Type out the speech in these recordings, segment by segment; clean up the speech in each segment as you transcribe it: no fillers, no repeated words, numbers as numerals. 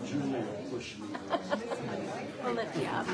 Julie will push me. We'll lift you up.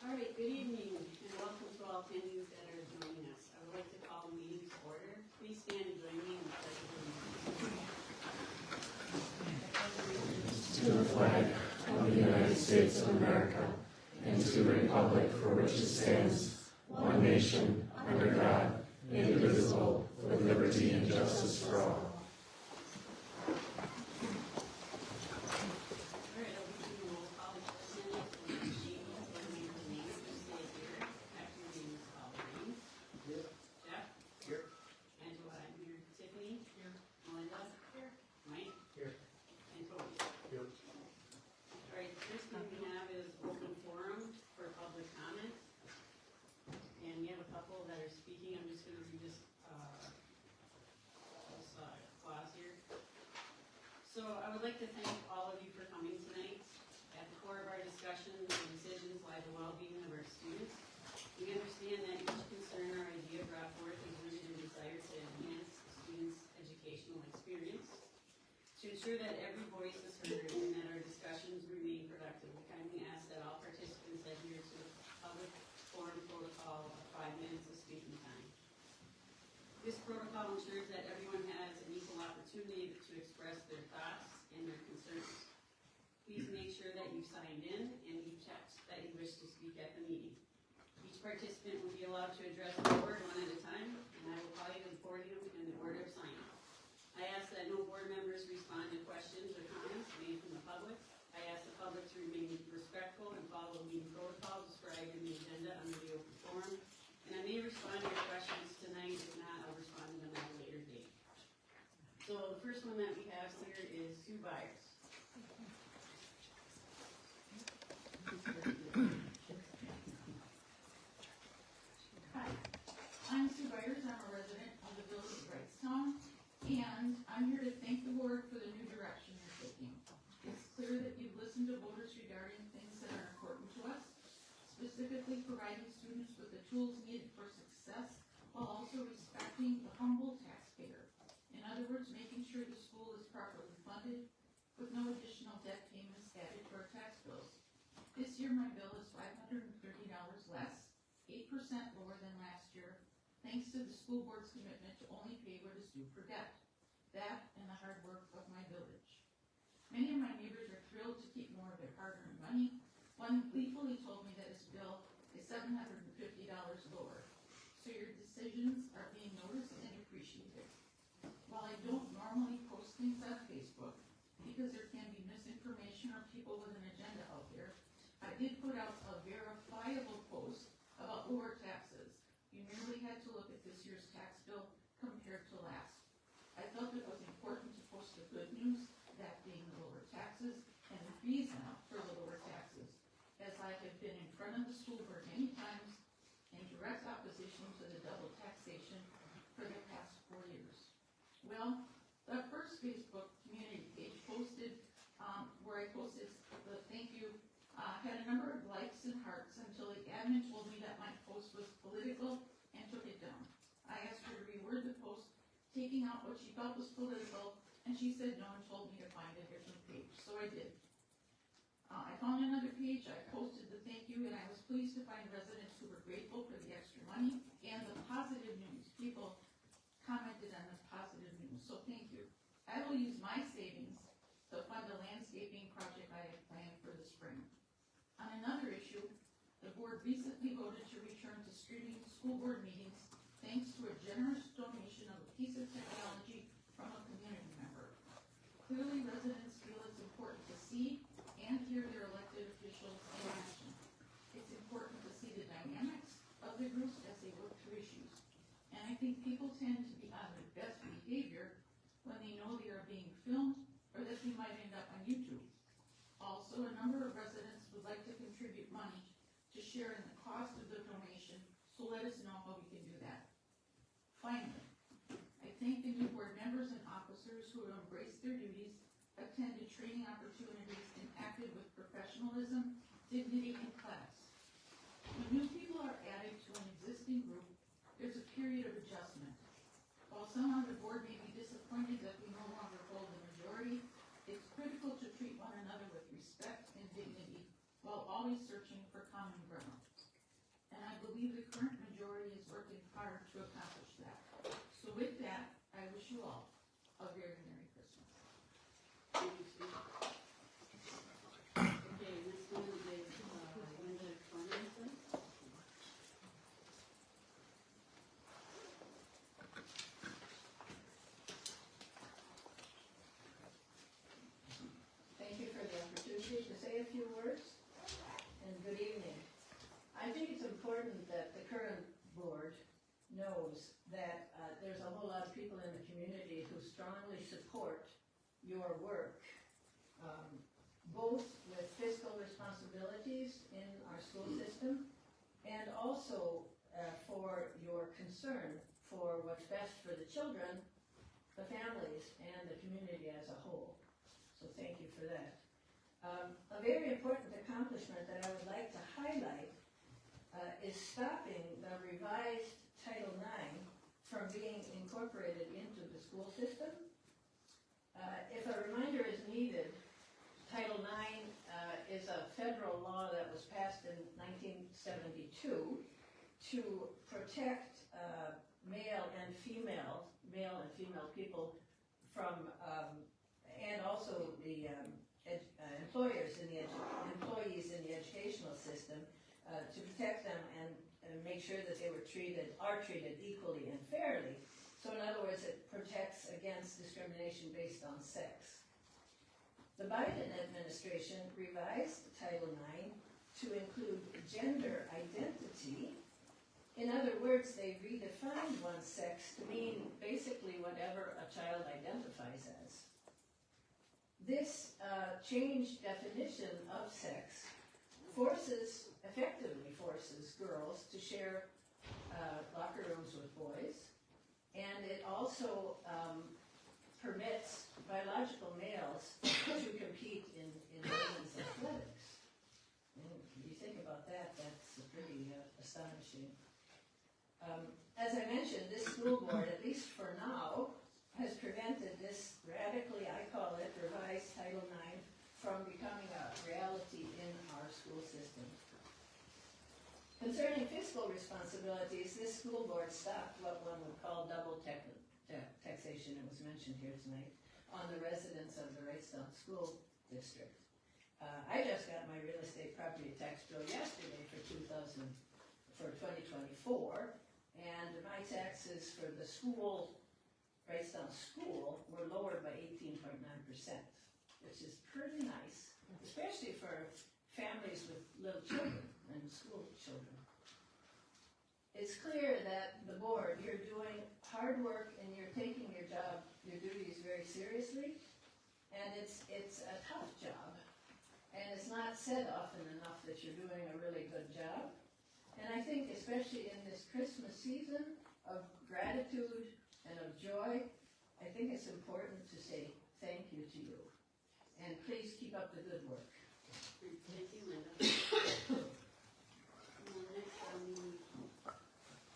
All right, good evening, and welcome to all attendees that are joining us. I would like to call the meeting to order. Please stand and join me in the pledge of allegiance. To the flag of the United States of America, and to the republic for which it stands, one nation, under God, indivisible, with liberty and justice for all. So I would like to thank all of you for coming tonight. At the core of our discussions and decisions lie the well-being of our students. We understand that each concern or idea brought forth is rooted in desire to enhance the student's educational experience. To ensure that every voice is heard and that our discussions remain productive, we kindly ask that all participants adhere to the public forum protocol of 5 minutes of speaking time. This protocol ensures that everyone has an equal opportunity to express their thoughts and their concerns. Please make sure that you've signed in and you've checked that you wish to speak at the meeting. Be participant will be allowed to address the board one at a time, and I will call you in the podium in the order of signing. I ask that no board members respond to questions or comments made from the public. I ask the public to remain respectful and follow the meeting protocol described in the agenda under the open forum. And I may respond to your questions tonight, if not, I'll respond to them at a later date. So the first one that we have here is Sue Byers. Hi, I'm Sue Byers. I'm a resident of the village of Wrightstown, and I'm here to thank the board for the new direction you're taking. It's clear that you've listened to voters regarding things that are important to us, specifically providing students with the tools needed for success while also respecting the humble taxpayer. In other words, making sure the school is properly funded with no additional debt payments added to our tax bills. This year, my bill is $530 less, 8% lower than last year, thanks to the school board's commitment to only pay what is due for debt. That and the hard work of my village. Many of my neighbors are thrilled to keep more of their hard-earned money. One gleefully told me that his bill is $750 lower. So your decisions are being noticed and appreciated. While I don't normally post things on Facebook, because there can be misinformation or people with an agenda out there, I did put out a verifiable post about lower taxes. You merely had to look at this year's tax bill compared to last. I felt it was important to post the good news, that being the lower taxes, and the reason for the lower taxes, as I have been in front of the school board many times in direct opposition to the double taxation for the past 4 years. Well, the first Facebook community page posted, where I posted the thank you, had a number of likes and hearts until the admin told me that my post was political and took it down. I asked her to reword the post, taking out what she felt was political, and she said no and told me to find a different page, so I did. I found another page, I posted the thank you, and I was pleased to find residents who were grateful for the extra money and the positive news. People commented on the positive news, so thank you. I will use my savings to fund a landscaping project I have planned for the spring. On another issue, the board recently voted to return to streaming school board meetings thanks to a generous donation of a piece of technology from a community member. Clearly, residents feel it's important to see and hear their elected officials in action. It's important to see the dynamics of the groups as they work through issues. And I think people tend to be on their best behavior when they know they are being filmed or that they might end up on YouTube. Also, a number of residents would like to contribute money to share in the cost of the donation, so let us know how we can do that. Finally, I thank the new board members and officers who have embraced their duties, attended training opportunities, and acted with professionalism, dignity, and class. When new people are added to an existing group, there's a period of adjustment. While some on the board may be disappointed that we no longer hold the majority, it's critical to treat one another with respect and dignity while always searching for common ground. And I believe the current majority is working hard to accomplish that. So with that, I wish you all a very Merry Christmas. Thank you, Sue. Okay, next one is Linda Cornelison. Thank you for the opportunity to say a few words, and good evening. I think it's important that the current board knows that there's a whole lot of people in the community who strongly support your work, both with fiscal responsibilities in our school system and also for your concern for what's best for the children, the families, and the community as a whole. So thank you for that. A very important accomplishment that I would like to highlight is stopping the revised Title IX from being incorporated into the school system. If a reminder is needed, Title IX is a federal law that was passed in 1972 to protect male and female people from, and also the employees in the educational system, to protect them and make sure that they are treated equally and fairly. So in other words, it protects against discrimination based on sex. The Biden administration revised Title IX to include gender identity. In other words, they redefined one's sex to mean basically whatever a child identifies as. This changed definition of sex effectively forces girls to share locker rooms with boys, and it also permits biological males to compete in women's athletics. And you think about that, that's pretty astonishing. As I mentioned, this school board, at least for now, has prevented this radically, I call it, revised Title IX from becoming a reality in our school system. Concerning fiscal responsibilities, this school board stopped what one would call double taxation, it was mentioned here tonight, on the residents of the Wrightstown School District. I just got my real estate property tax bill yesterday for 2024, and my taxes for the school, Wrightstown School, were lowered by 18.9%, which is pretty nice, especially for families with little children and school children. It's clear that the board, you're doing hard work and you're taking your duties very seriously, and it's a tough job, and it's not said often enough that you're doing a really good job. And I think especially in this Christmas season of gratitude and of joy, I think it's important to say thank you to you. And please keep up the good work. Thank you, Linda. Next,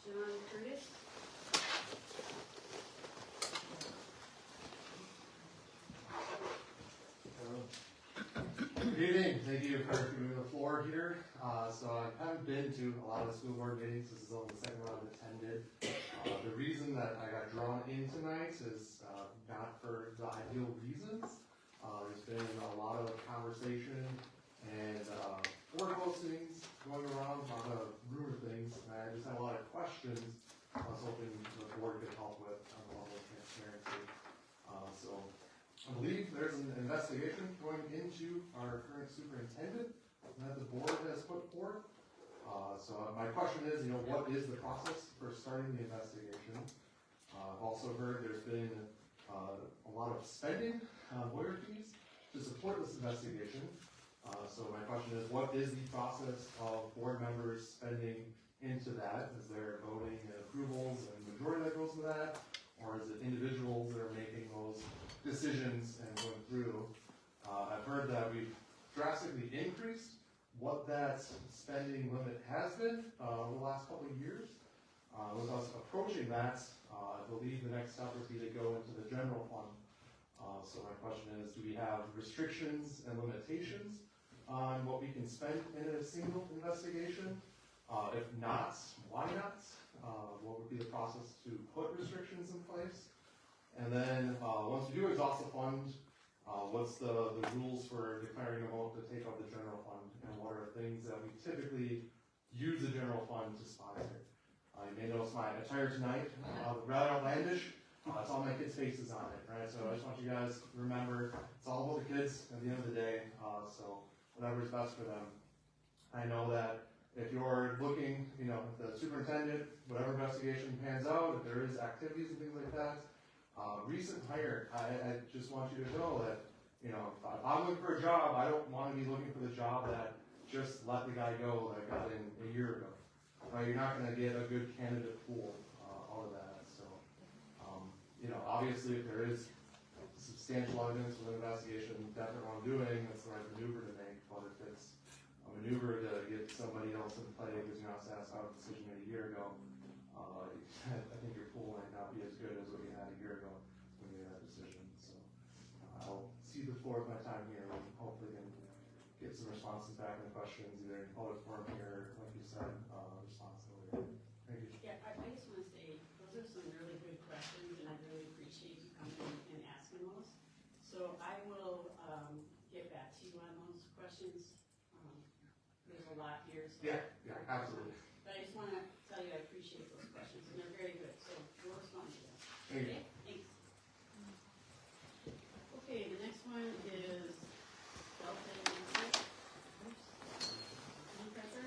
John Curtis. Good evening. Thank you for giving me the floor here. So I haven't been to a lot of the school board meetings. This is only the second one I've attended. The reason that I got drawn in tonight is not for the ideal reasons. There's been a lot of conversation and board postings going around, a lot of rumor things, and I just had a lot of questions I was hoping the board could help with on the level of transparency. So I believe there's an investigation going into our current superintendent that the board has put forth. So my question is, what is the process for starting the investigation? I've also heard there's been a lot of spending on lawyer fees to support this investigation. So my question is, what is the process of board members spending into that? Is there voting and approvals and majority that goes to that? Or is it individuals that are making those decisions and going through? I've heard that we've drastically increased what that spending limit has been over the last couple of years. With us approaching that, I believe the next step would be to go into the general fund. So my question is, do we have restrictions and limitations on what we can spend in a single investigation? If not, why not? What would be the process to put restrictions in place? And then once we do exhaust the fund, what's the rules for declaring a vote to take out the general fund? And what are things that we typically use the general fund to sponsor? You may notice my attire tonight, rather outlandish. It's all my kids' faces on it, right? So I just want you guys to remember, it's all about the kids at the end of the day, so whatever is best for them. I know that if you're looking, if the superintendent, whatever investigation pans out, if there is activities and things like that, recent hire, I just want you to know that, if I'm looking for a job, I don't want to be looking for the job that just let the guy go that got in a year ago. Right? You're not going to get a good candidate pool out of that. So, obviously if there is substantial evidence with an investigation, definitely what I'm doing, that's the right maneuver to make. But if it's a maneuver to get somebody else in play because you're not satisfied with the decision made a year ago, I think your pool might not be as good as what you had a year ago when you made that decision. So I'll cede the floor with my time here and hopefully can get some responses back on the questions, either in public forum here, like you said, response earlier. Thank you. Yeah, I just want to say, those are some really good questions, and I really appreciate you coming and asking those. So I will get back to you on those questions. There's a lot here. So Yeah, absolutely. But I just want to tell you, I appreciate those questions, and they're very good, so we'll respond to them. Thank you. Okay, thanks. Okay, the next one is Delta University. Professor?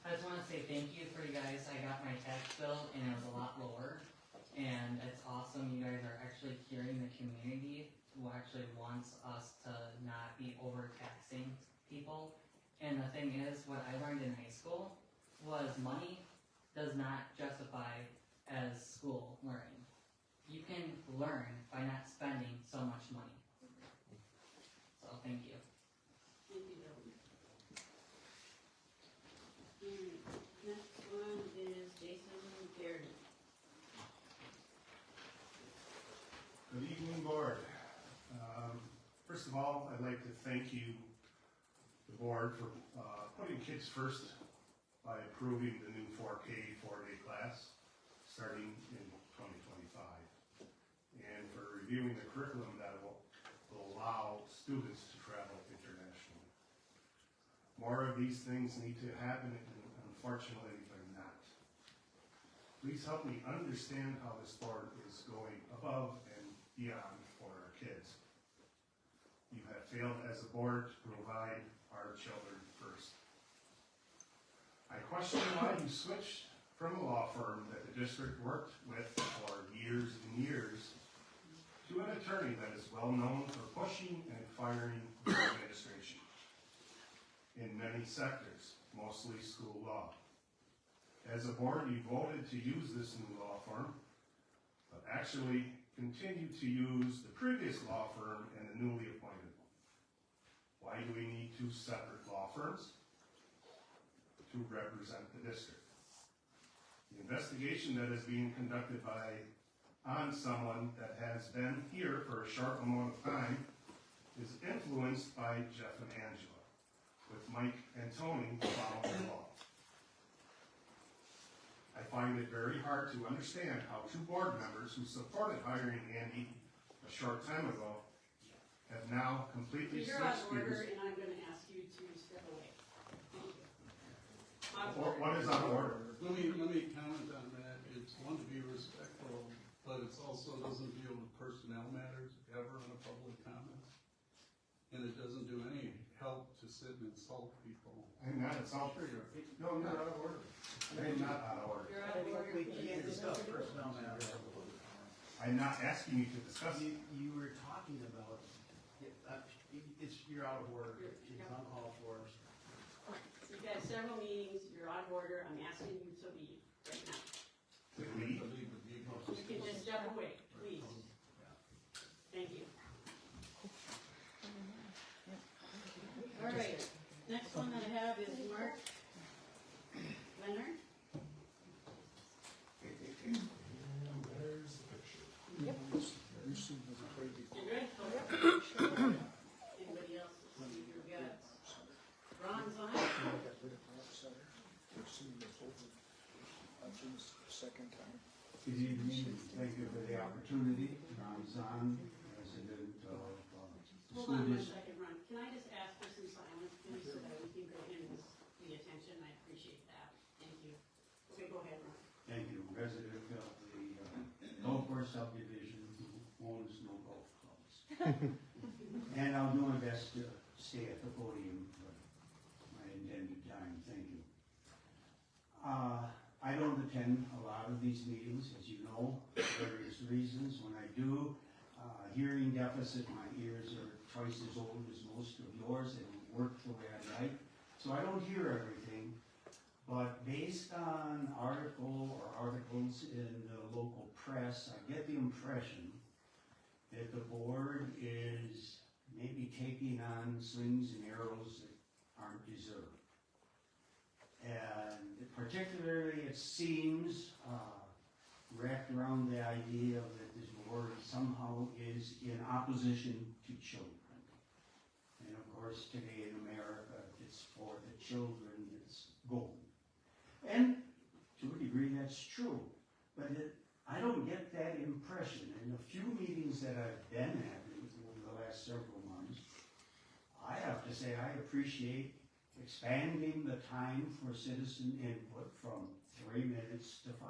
I just want to say thank you for you guys. I got my tax bill and it was a lot lower. And it's awesome you guys are actually hearing the community who actually wants us to not be overtaxing people. And the thing is, what I learned in high school was money does not justify as school learning. You can learn by not spending so much money. So thank you. Thank you, Dylan. Alright, next one is Jason Garrett. Good evening, board. First of all, I'd like to thank you, the board, for putting kids first by approving the new 4K 4-day class starting in 2025, and for reviewing the curriculum that will allow students to travel internationally. More of these things need to happen, and unfortunately, they're not. Please help me understand how this board is going above and beyond for our kids. You have failed as a board to provide our children first. I question why you switched from a law firm that the district worked with for years and years to an attorney that is well known for pushing and firing the administration in many sectors, mostly school law. As a board, you voted to use this new law firm, but actually continue to use the previous law firm and the newly appointed one. Why do we need two separate law firms to represent the district? The investigation that is being conducted on someone that has been here for a short amount of time is influenced by Jeff and Angela, with Mike and Tony following the law. I find it very hard to understand how two board members who supported hiring Andy a short time ago have now completely You're out switched of order, gears. and I'm gonna ask you to step away. Thank you. Out of What order. is out of order? Let me comment on that. It's one to be respectful, but it's also doesn't deal with personnel matters ever in a public comment. And it doesn't do any help to sit and insult people. I'm not insulting. No, you're out of order. I'm not out of order. You're out of order. We can't discuss personnel matters. I'm not asking you to discuss. You were talking about, you're out of order, it's uncalled for. You've had several meetings, you're out of order, I'm asking you to leave right now. To leave? You can just step away, please. Thank you. All right, next one that I have is Mark Leonard. There's the picture. You good? Anybody else? You've got Ron Zahn. Good evening, thank you for the opportunity. I'm Zahn, resident of the Hold school on one district. second, Ron. Can I just ask for some silence, please, so that we can go in and the attention? I appreciate that. Thank you. Okay, go ahead, Ron. Thank you, resident of the golf course subdivision who owns no golf clubs. And I'll do my best to stay at the podium for my intended time, thank you. I don't attend a lot of these meetings, as you know, for various reasons. When I do, hearing deficit, my ears are twice as old as most of yours. They don't work the way I like, so I don't hear everything. But based on articles in the local press, I get the impression that the board is maybe taking on slings and arrows that aren't deserved. And particularly, it seems wrapped around the idea that this board somehow is in opposition to children. And of course, today in America, it's for the children that's gold. And to a degree, that's true. But I don't get that impression. In a few meetings that I've been at over the last several months, to say I appreciate expanding the time for citizen input from 3 minutes to 5.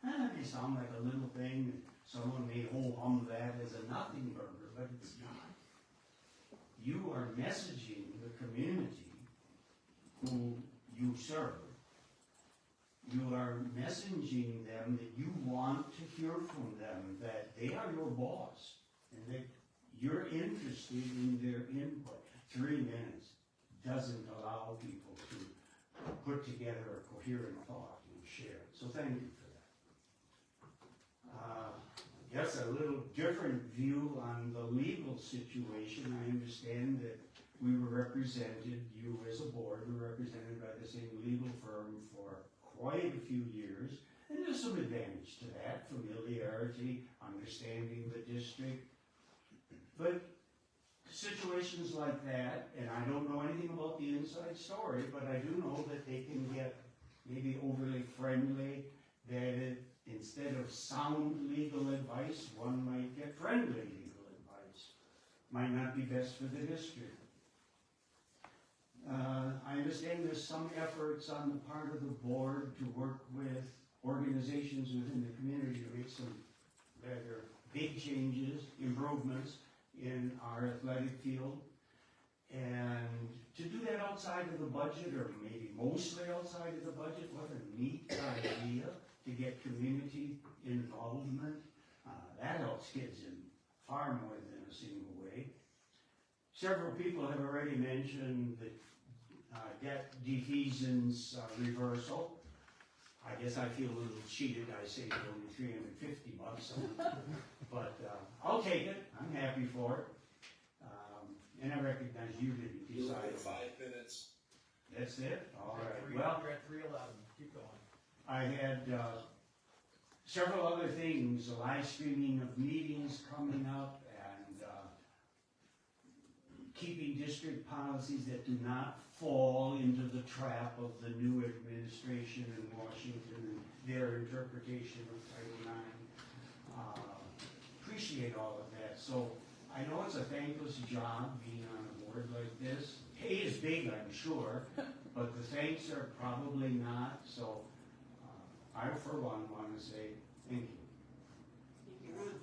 That may sound like a little thing, and someone may ho-hum that as a nothing burger, but it's not. You are messaging the community who you serve. You are messaging them that you want to hear from them, that they are your boss, and that you're interested in their input. 3 minutes doesn't allow people to put together a coherent thought and share. So thank you for that. Yes, a little different view on the legal situation. I understand that we were represented, you as a board were represented by the same legal firm for quite a few years. And there's some advantage to that, familiarity, understanding the district. But situations like that, and I don't know anything about the inside story, but I do know that they can get maybe overly friendly, that instead of sound legal advice, one might get friendly legal advice. Might not be best for the district. I understand there's some efforts on the part of the board to work with organizations within the community to make some rather big changes, improvements in our athletic field. And to do that outside of the budget, or maybe mostly outside of the budget, what a neat idea to get community involvement. That helps kids in far more than a single way. Several people have already mentioned the debt defeasance reversal. I guess I feel a little cheated. I saved only $350, but I'll take it. I'm happy for it. And I recognize you didn't decide. You're 5 minutes. That's it? All right. Well, You're at 3:11. Keep going. I had several other things, live streaming of meetings coming up, and keeping district policies that do not fall into the trap of the new administration in Washington and their interpretation of Title IX. Appreciate all of that. So I know it's a thankless job being on a board like this. Pay is big, I'm sure, but the thanks are probably not. So I, for one, want to say thank you. Thank you, Ron.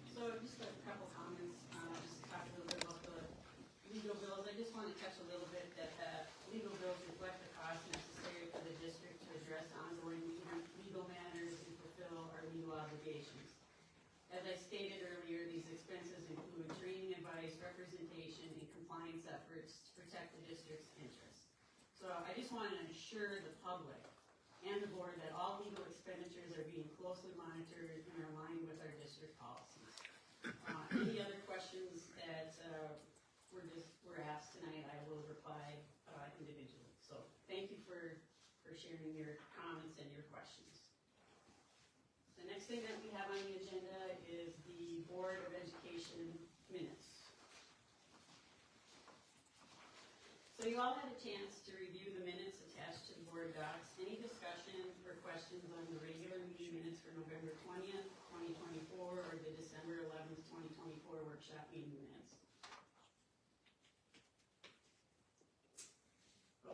So just a couple comments, just talk a little bit about the legal bills. I just want to touch a little bit that the legal bills reflect the costs necessary for the district to address ongoing legal matters and fulfill our legal obligations. As I stated earlier, these expenses include training, advice, representation, and compliance efforts to protect the district's interests. So I just want to assure the public and the board that all legal expenditures are being closely monitored and are aligned with our district policies. Any other questions that were asked tonight, I will reply individually. So thank you for sharing your comments and your questions. The next thing that we have on the agenda is the Board of Education minutes. So you all had a chance to review the minutes attached to the board docs. Any discussion or questions on the regular meeting minutes for November 20th, 2024, or the December 11th, 2024 workshop meeting minutes?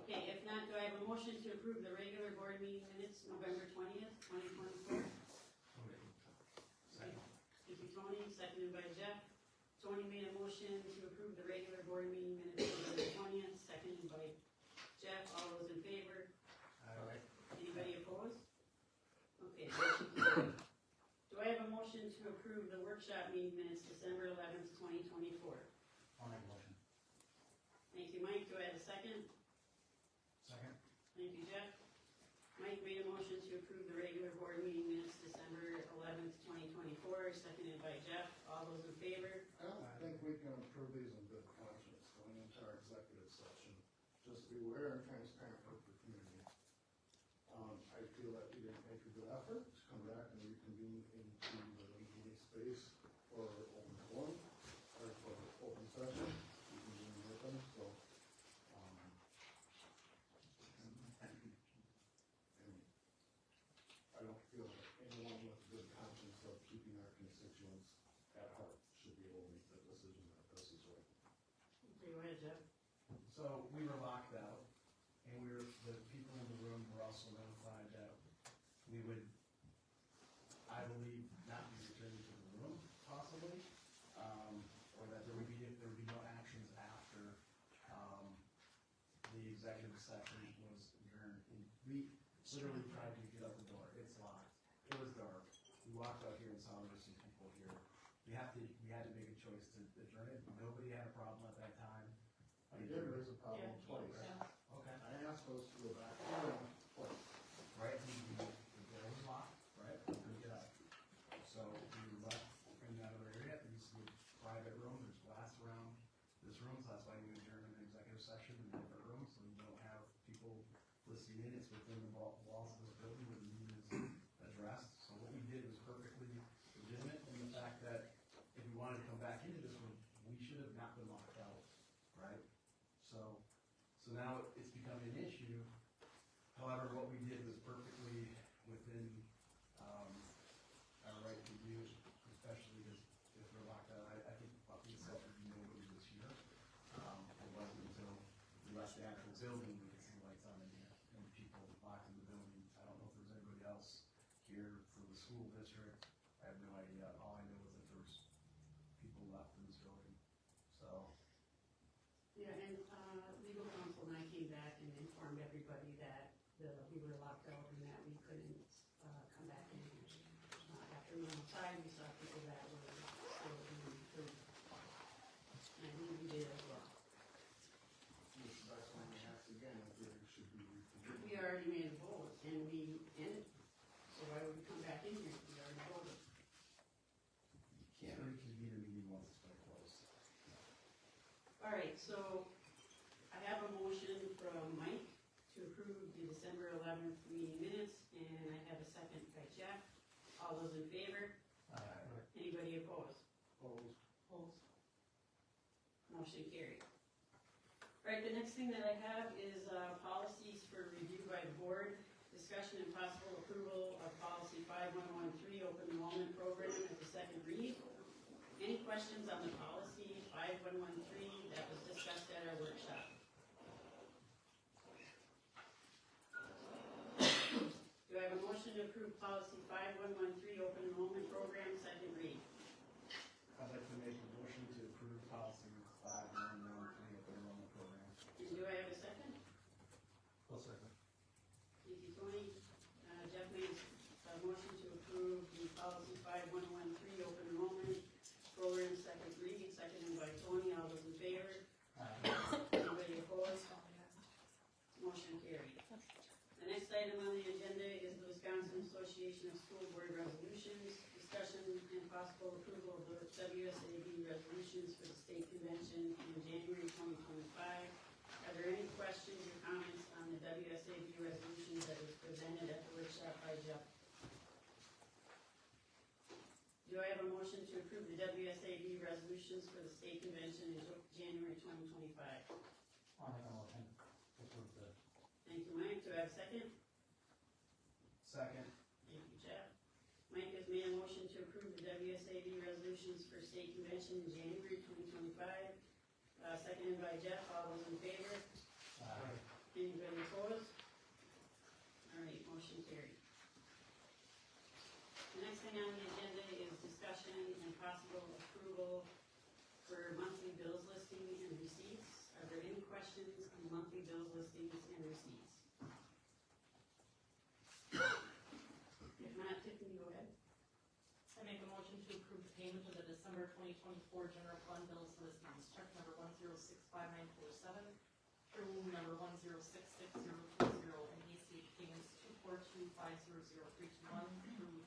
Okay, if not, do I have a motion to approve the regular board meeting minutes November 20th, 2024? Thank you, Tony. Seconded by Jeff. Tony made a motion to approve the regular board meeting minutes November 20th, seconded by Jeff. All those in favor? Aye. Anybody opposed? Okay, motion carried. Do I have a motion to approve the workshop meeting minutes December 11th, 2024? I'll make a motion. Thank you, Mike. Do I have a second? Second. Thank you, Jeff. Mike made a motion to approve the regular board meeting minutes December 11th, 2024, seconded by Jeff. All those in favor? I don't think we can approve these in good conscience going into our executive session. Just be aware and transparent with the community. I feel that we didn't make a good effort to come back and reconvene into the meeting space for open forum, or for open session. We can do it with them, so. And I don't feel that anyone with a good conscience of keeping our constituents constituents at heart should be able to make the decision that this is right. Okay, go ahead, Jeff. So we were locked out, and the people in the room were also notified that we would, I believe, not be returned to the room, possibly, or that there would be no actions after, the executive session was adjourned. And we literally tried to get out the door, it's locked, it was dark, we walked out here and saw there were some people here. We had to make a choice to adjourn it, nobody had a problem at that time. I did raise a problem Yeah. twice. Okay. I asked us to go back in twice. Right, the door was locked, right, we couldn't get out. So we left in that other area, there used to be a private room, there's glass around this room, so that's why we adjourned an executive session in a different room, so you don't have people listening in, it's within the walls of this building where the meeting is addressed. So what we did was perfectly legitimate in the fact that if we wanted to come back into this room, we should have not been locked out, right? So now it's becoming an issue. However, what we did was perfectly within, our right to do, especially if we're locked out. I think Bucky said that nobody was here. It wasn't until we left the actual building we could see lights on in here and people locked in the building. I don't know if there's anybody else here from the school district. I have no idea. All I know is that there's people left in this building, so. Yeah, and, legal counsel and I came back and informed everybody that we were locked out and that we couldn't, come back in. After we went outside, we saw people that were still in the room. And I think we did as well. Mr. Dyson, I asked again if there should be reconvened. We already made a vote and we ended, so why would we come back in here? We already voted. Can't reconvene a meeting once it's been closed. All right, so I have a motion from Mike to approve the December 11th meeting minutes, and I have a second by Jeff. All those in favor? Anybody opposed? Opposed. Motion carried. All right, the next thing that I have is policies for review by the board. Discussion and possible approval of policy 5113, open enrollment program at the second read. Any questions on the policy 5113 that was discussed at our workshop? Do I have a motion to approve policy 5113, open enrollment program, second read? I'd like to make a motion to approve policy 5113, open enrollment program. And do I have a second? I'll second. Thank you, Tony. Jeff made a motion to approve the policy 5113, open enrollment program, second reading, seconded by Tony. All those in favor? Anybody opposed? Motion carried. The next item on the agenda is the Wisconsin Association of School Board Resolutions. Discussion and possible approval of the WSAB resolutions for the state convention in January 2025. Are there any questions or comments on the WSAB resolutions that was presented at the workshop by Jeff? Do I have a motion to approve the WSAB resolutions for the state convention in January 2025? I'll make a motion to approve the. Thank you, Mike. Do I have a second? Second. Thank you, Jeff. Mike has made a motion to approve the WSAB resolutions for state convention in January 2025. Seconded by Jeff. All those in favor? Anybody opposed? All right, motion carried. The next thing on the agenda is discussion and possible approval for monthly bills listing and receipts. Are there any questions on monthly bills listings and receipts? If not, Tiffany, go ahead. I make a motion to approve the payment of the December 2024 general fund bills listings, check number 1065947 through number 1066020, and ACH payments 242500321 through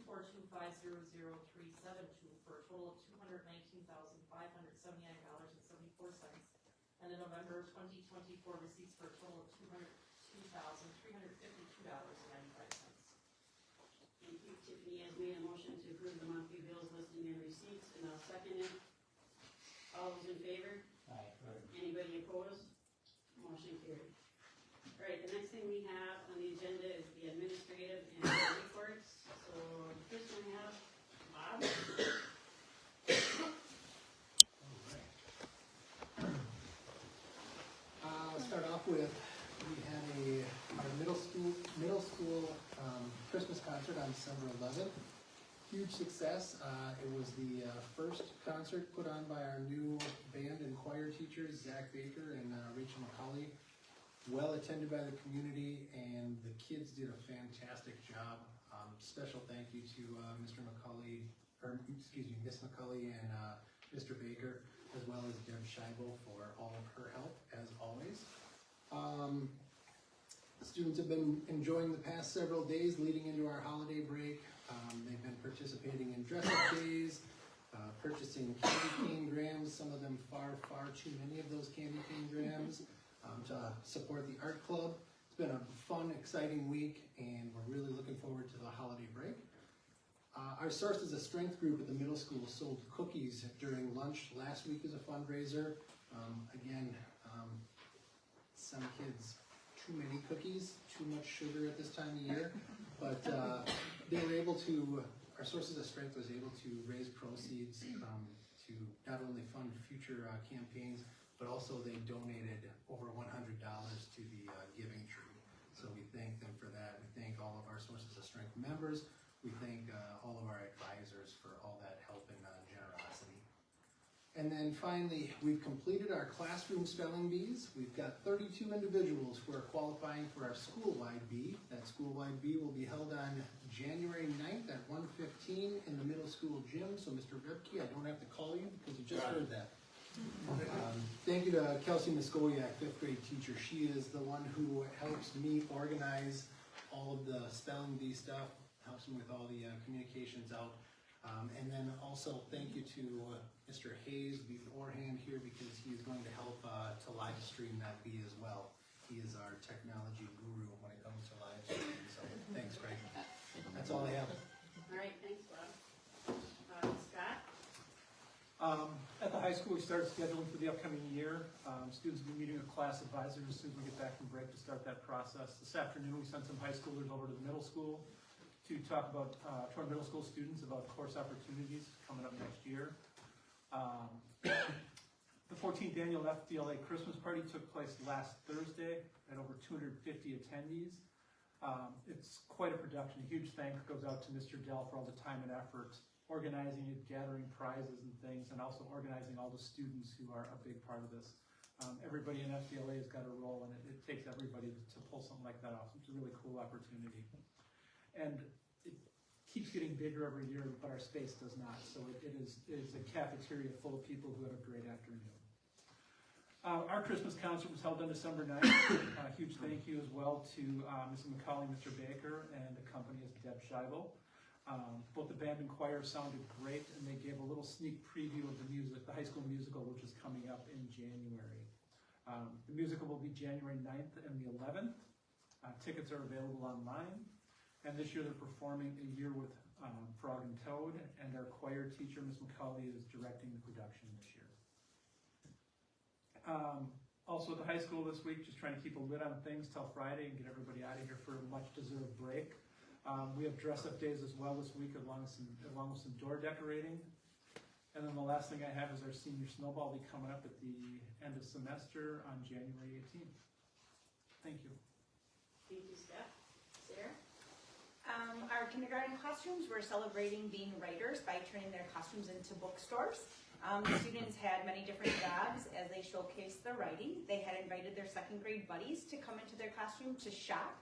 242500372 for a total of $219,579.74, and the November 2024 receipts for a total of $202,352.95. Thank you. Tiffany has made a motion to approve the monthly bills listing and receipts, and I'll second it. All those in favor? Aye. Anybody opposed? Motion carried. All right, the next thing we have on the agenda is the administrative and reports. So first we have Bob. middle school Christmas concert on December 11th. Huge success. It was the first concert put on by our new band and choir teachers, Zach Baker and Rachel McCauley. Well attended by the community, and the kids did a fantastic job. Special thank you to Mr. McCauley, or excuse me, Miss McCauley and Mr. Baker, as well as Deb Scheibel for all of her help, as always. Students have been enjoying the past several days leading into our holiday break. They've been participating in dress-up days, purchasing candy cane grams, some of them far, far too many of those candy cane grams, to support the art club. It's been a fun, exciting week, and we're really looking forward to the holiday break. Our Sources of Strength group at the middle school sold cookies during lunch last week as a fundraiser. Again, some kids, too many cookies, too much sugar at this time of year, but they were able to, our Sources of Strength was able to raise proceeds to not only fund future campaigns, but also they donated over $100 to the Giving Tree. So we thank them for that. We thank all of our Sources of Strength members. We thank all of our advisors for all that help and generosity. And then finally, we've completed our classroom spelling bees. We've got 32 individuals who are qualifying for our school-wide bee. That school-wide bee will be held on January 9th at 1:15 in the middle school gym. So Mr. Ripke, I don't have to call you because you just heard that. Thank you to Kelsey Muskowiak, 5th grade teacher. She is the one who helps me organize all of the spelling bee stuff, helps me with all the communications out. And then also thank you to Mr. Hayes beforehand here, because he is going to help to live stream that bee as well. He is our technology guru when it comes to live streaming. So thanks, Craig. That's all I have. All right, thanks, Bob. Scott? At the high school, we started scheduling for the upcoming year. Students will be meeting with class advisors as soon as we get back from break to start that process. This afternoon, we sent some high schoolers over to the middle school to talk about, to our middle school students about course opportunities coming up next year. The 14th annual FDLA Christmas party took place last Thursday at over 250 attendees. It's quite a production. A huge thanks goes out to Mr. Dell for all the time and effort organizing it, gathering prizes and things, and also organizing all the students who are a big part of this. Everybody in FDLA has got a role, and it takes everybody to pull something like that off. It's a really cool opportunity. And it keeps getting bigger every year, but our space does not. So it is a cafeteria full of people who have a great afternoon. Our Christmas concert was held on December 9th. A huge thank you as well to Mrs. McCauley, Mr. Baker, and the company is Deb Scheibel. Both the band and choir sounded great, and they gave a little sneak preview of the music, the high school musical, which is coming up in January. The musical will be January 9th and the 11th. Tickets are available online. And this year they're performing A Year with Frog and Toad, and our choir teacher, Ms. McCauley, is directing the production this year. Also at the high school this week, just trying to keep a lid on things till Friday and get everybody out of here for a much-deserved break. We have dress-up days as well this week, along with some door decorating. And then the last thing I have is our senior snowball will be coming up at the end of semester on January 18th. Thank you. Thank you, Steph. Sarah? Our kindergarten classrooms were celebrating being writers by turning their classrooms into bookstores. The students had many different jobs as they showcased their writing. They had invited their second grade buddies to come into their classroom to shop.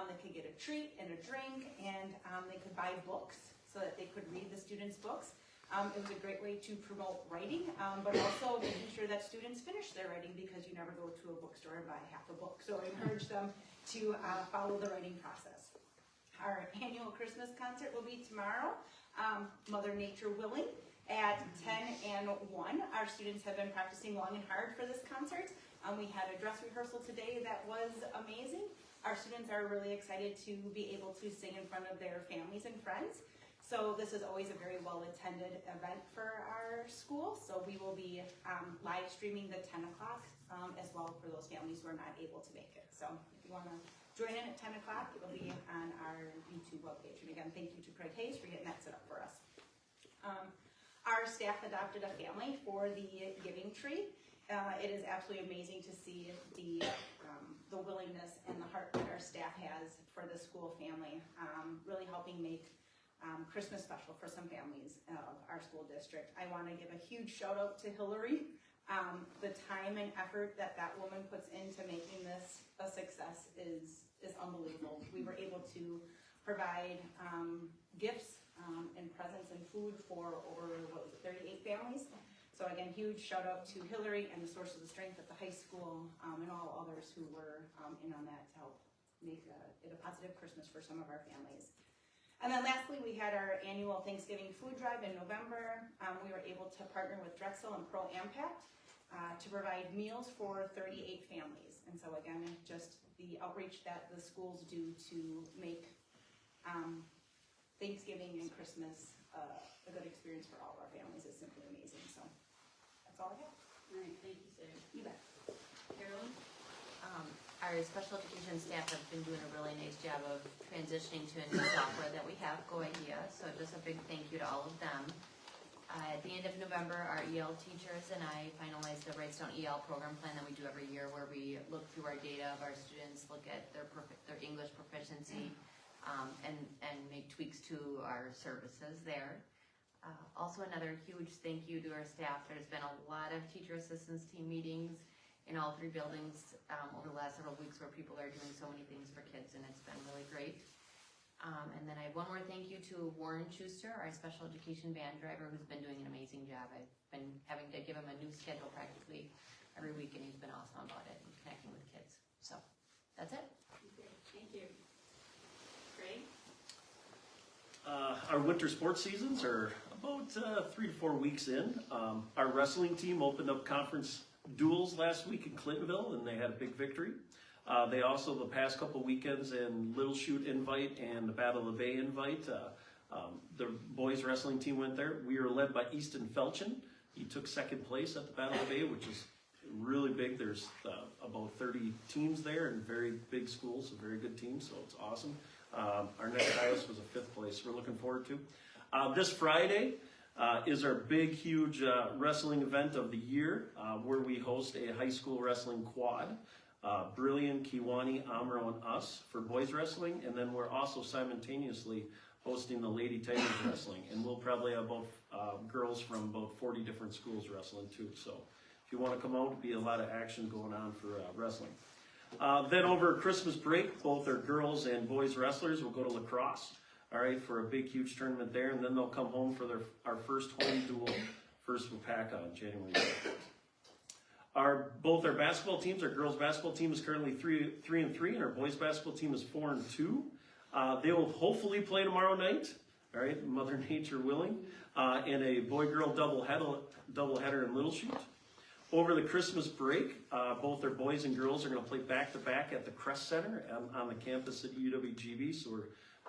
They could get a treat and a drink, and they could buy books so that they could read the students' books. It was a great way to promote writing, but also making sure that students finish their writing, because you never go to a bookstore and buy half a book. So I encourage them to follow the writing process. Our annual Christmas concert will be tomorrow, Mother Nature willing, at 10 and 1. Our students have been practicing long and hard for this concert. We had a dress rehearsal today that was amazing. Our students are really excited to be able to sing in front of their families and friends. So this is always a very well-attended event for our school. So we will be live streaming the 10 o'clock as well for those families who are not able to make it. So if you want to join in at 10 o'clock, it will be on our YouTube webpage. And again, thank you to Craig Hayes for getting that set up for us. Our staff adopted a family for the Giving Tree. it is absolutely amazing to see the willingness and the heart that our staff has for the school family, really helping make Christmas special for some families of our school district. I want to give a huge shout out to Hillary. The time and effort that woman puts into making this a success is unbelievable. We were able to provide gifts and presents and food for over 38 families. So again, huge shout out to Hillary and the Sources of Strength at the high school, and all others who were in on that to help make it a positive Christmas for some of our families. And then lastly, we had our annual Thanksgiving food drive in November. We were able to partner with Drexel and Pro Impact to provide meals for 38 families. And so again, just the outreach that the schools do to make Thanksgiving and Christmas a good experience for all of our families is simply amazing. So that's all I have. All right, thank you, Sarah. You bet. Carolyn? Our special education staff have been doing a really nice job of transitioning to a new software that we have, GoIdea, so just a big thank you to all of them. At the end of November, our EL teachers and I finalized the Wrightstown EL program plan that we do every year, where we look through our data of our students, look at their English proficiency, and make tweaks to our services there. Also, another huge thank you to our staff. There's been a lot of teacher assistance team meetings in all 3 buildings over the last several weeks, where people are doing so many things for kids, and it's been really great. And then I have one more thank you to Warren Schuster, our special education van driver, who's been doing an amazing job. I've been having to give him a new schedule practically every week, and he's been awesome about it and connecting with kids. So that's it. Okay, thank you. Craig? Our winter sports seasons are about 3 to 4 weeks in. Our wrestling team opened up conference duels last week in Clintonville, and they had a big victory. They also, the past couple weekends, in Little Chute Invite and the Battle of the Bay Invite, the boys wrestling team went there. We were led by Easton Felchin. He took 2nd place at the Battle of the Bay, which is really big. There's about 30 teams there, and very big schools, a very good team, so it's awesome. Our next highest was a 5th place we're looking forward to. This Friday is our big, huge wrestling event of the year, where we host a high school wrestling quad. Brilliant, Kiwani, Amro, and us for boys wrestling, and then we're also simultaneously hosting the Lady Tigers wrestling, and we'll probably have both girls from about 40 different schools wrestling too. So if you want to come out, there'll be a lot of action going on for wrestling. Then over Christmas break, both our girls and boys wrestlers will go to lacrosse, all right, for a big, huge tournament there, and then they'll come home for our first home duel, first with PACA on January 8th. Both our basketball teams, our girls basketball team is currently 3-3, and our boys basketball team is 4-2. They will hopefully play tomorrow night, all right, Mother Nature willing, in a boy-girl doubleheader in Little Chute. Over the Christmas break, both our boys and girls are going to play back-to-back at the Crest Center on the campus at UWGB, so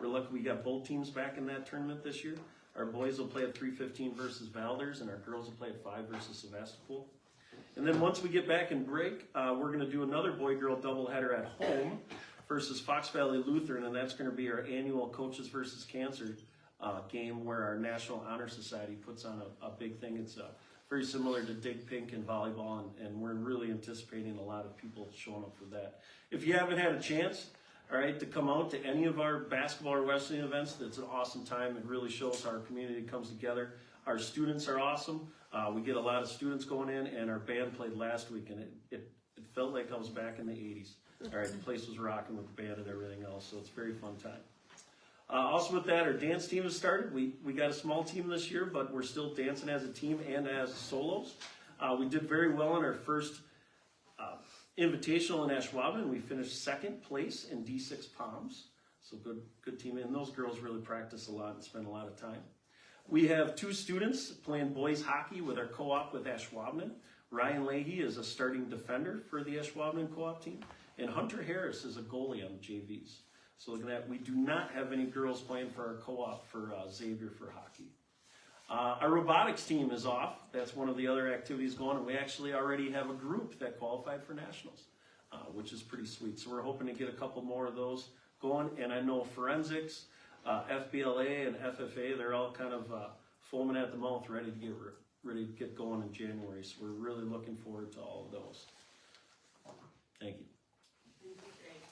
we're lucky we got both teams back in that tournament this year. Our boys will play at 3:15 versus Valders, and our girls will play at 5 versus Sevastopol. And then once we get back in break, we're going to do another boy-girl doubleheader at home versus Fox Valley Lutheran, and that's going to be our annual Coaches versus Cancer game, where our National Honor Society puts on a big thing. It's very similar to Dig Pink and volleyball, and we're really anticipating a lot of people showing up for that. If you haven't had a chance, all right, to come out to any of our basketball or wrestling events, it's an awesome time. It really shows how our community comes together. Our students are awesome. We get a lot of students going in, and our band played last week, and it felt like I was back in the 80s. All right, the place was rocking with the band and everything else, so it's a very fun time. Also with that, our dance team has started. We got a small team this year, but we're still dancing as a team and as solos. We did very well in our first invitational in Ashwaubenon. We finished 2nd place in D6 Palms, so good team, and those girls really practice a lot and spend a lot of time. We have 2 students playing boys hockey with our co-op with Ashwaubenon. Ryan Leahy is a starting defender for the Ashwaubenon co-op team, and Hunter Harris is a goalie on the JVs. So look at that. We do not have any girls playing for our co-op for Xavier for hockey. Our robotics team is off. That's one of the other activities going, and we actually already have a group that qualified for nationals, which is pretty sweet. So we're hoping to get a couple more of those going, and I know forensics, FBLA and FFA, they're all kind of foaming at the mouth, ready to get ready to get going in January, so we're really looking forward to all of those. Thank you. Thank you, Greg.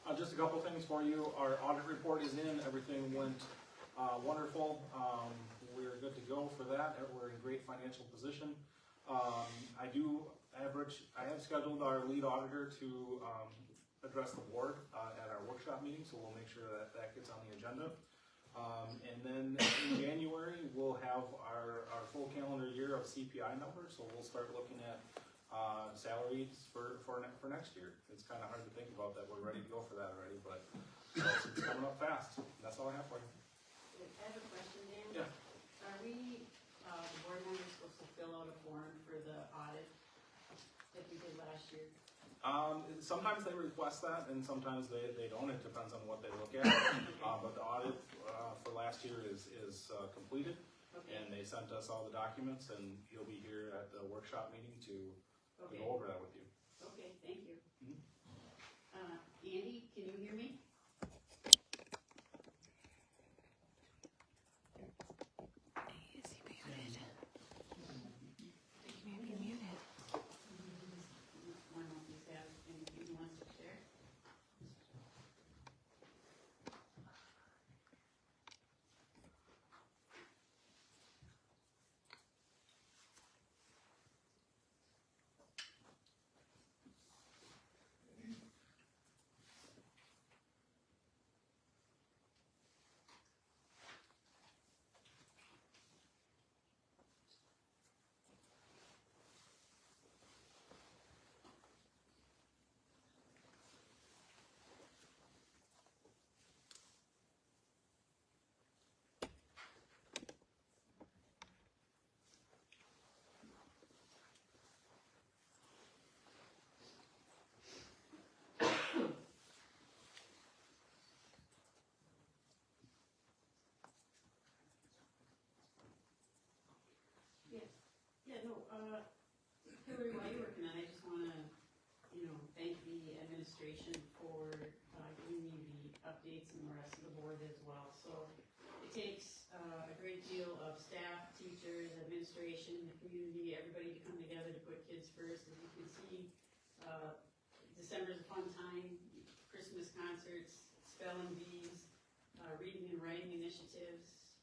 Dan? Just a couple things for you. Our audit report is in. Everything went wonderful. We're good to go for that. We're in great financial position. I have scheduled our lead auditor to address the board at our workshop meeting, so we'll make sure that that gets on the agenda. And then in January, we'll have our full calendar year of CPI numbers, so we'll start looking at salaries for next year. It's kind of hard to think about that. We're ready to go for that already, but it's coming up fast. That's all I have for you. I have a question, Dan. Yeah. Are we, the board members, supposed to fill out a form for the audit like we did last year? Sometimes they request that, and sometimes they don't. It depends on what they look at. But the audit for last year is completed, Okay. and they sent us all the documents, and he'll be here at the workshop meeting to Okay. go over that with you. Okay, thank you. Mhm. Andy, can you hear me? One of these have anything he wants to share? Hillary, while you're working on it, I just wanna, thank the administration for, giving me the updates and the rest of the board as well. So it takes, a great deal of staff, teachers, administration, the community, everybody to come together to put kids first. As you can see, December's a fun time, Christmas concerts, spelling bees, reading and writing initiatives,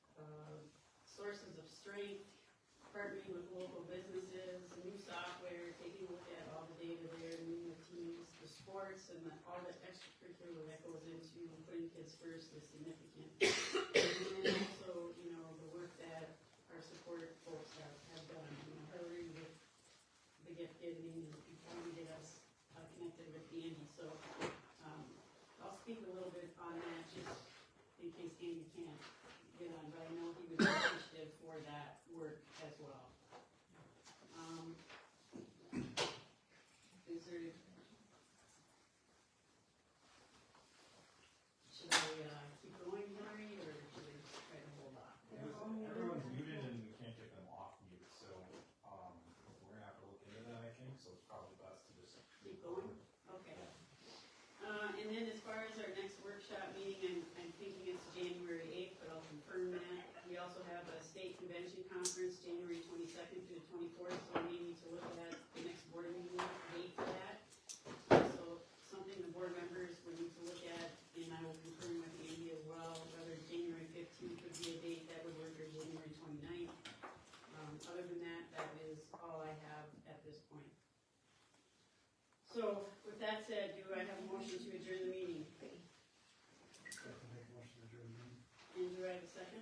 sources of strength, partnering with local businesses, new software, taking a look at all the data there, meeting with teams, the sports, and all the extracurricular that goes into putting kids first is significant. And then also, the work that our support folks have done. Hillary with the gift giving and trying to get us connected with Andy. So I'll speak a little bit on that just in case Andy can't get on, but I know he was appreciative for that work as well. Is there, should I keep going, Hillary, or should I just try to hold on? Everyone's muted and we can't get them off mute, so, we're gonna have to look into that, I think, so it's probably best to just. Keep going? Okay. And then as far as our next workshop meeting, I'm thinking it's January 8th, but I'll confirm that. We also have a state convention conference, January 22nd through the 24th, so we need to look at the next board meeting date for that. So something the board members would need to look at, and I will confirm with Andy as well, whether January 15th would be a date that would work, or January 29th. Other than that, that is all I have at this point. So, with that said, do I have a motion to adjourn the meeting? And do I have a second?